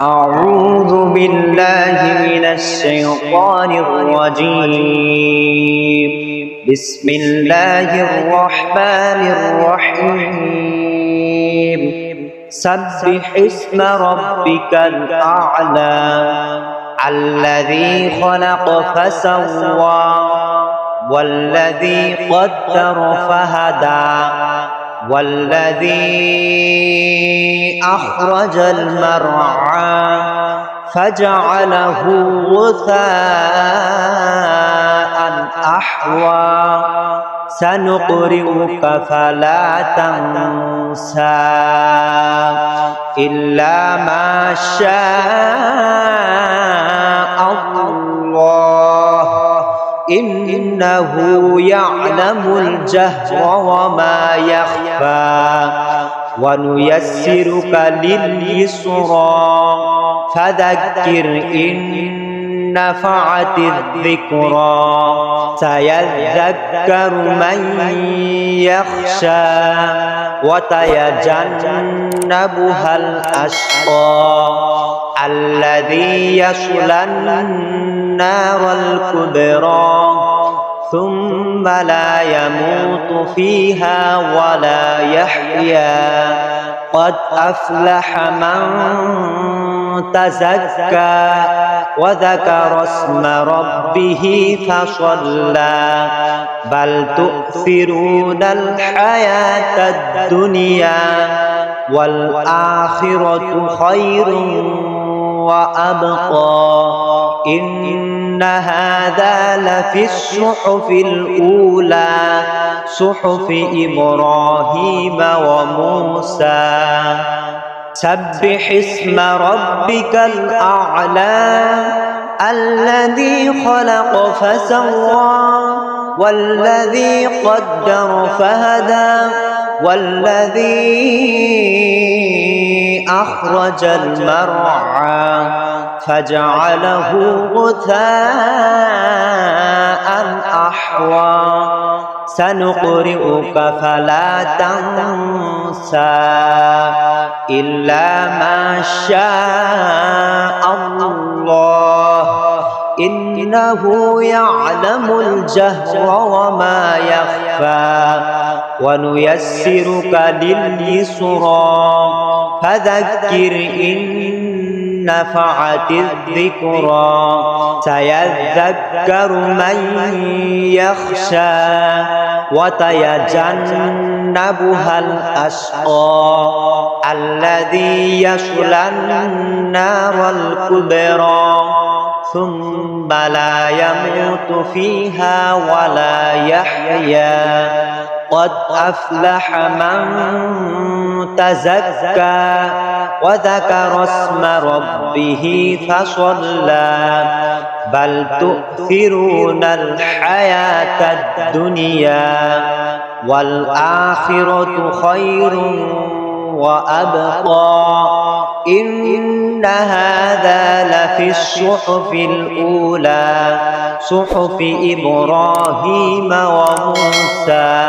أعوذ بالله من الشيطان الرجيم. بسم الله الرحمن الرحيم. سبح اسم ربك الأعلى الذي خلق فسوى والذي قدر فهدى والذي أخرج المرعى فجعله غثاء أحوى سنقرئك فلا تنسى إلا ما شاء الله إنه يعلم الجهر وما يخفى ونيسرك لليسرى فذكر إن نفعت الذكرى سيذكر من يخشى وتجنبها الأشقى الذي يصلى النار الكبرى ثم لا يموت فيها ولا يحيا قد أفلح من تزكى وذكر اسم ربه فصلى بل تؤثرون الحياة الدنيا والآخرة خير وأبقى إن هذا لفي الصحف الأولى صحف إبراهيم وموسى. سبح اسم ربك الأعلى الذي خلق فسوى والذي قدر فهدى والذي أخرج المرعى فجعله غثاء أحوى سنقرئك فلا تنسى إلا ما شاء الله إنه يعلم الجهر وما يخفى ونيسرك لليسرى فذكر إن نفعت الذكرى سيذكر من يخشى وتجنبها الأشقى الذي يصلى النار الكبرى ثم لا يموت فيها ولا يحيا قد أفلح من تزكى وذكر اسم ربه فصلى بل تؤثرون الحياة الدنيا والآخرة خير وأبقى إن هذا لفي الصحف الأولى صحف إبراهيم وموسى.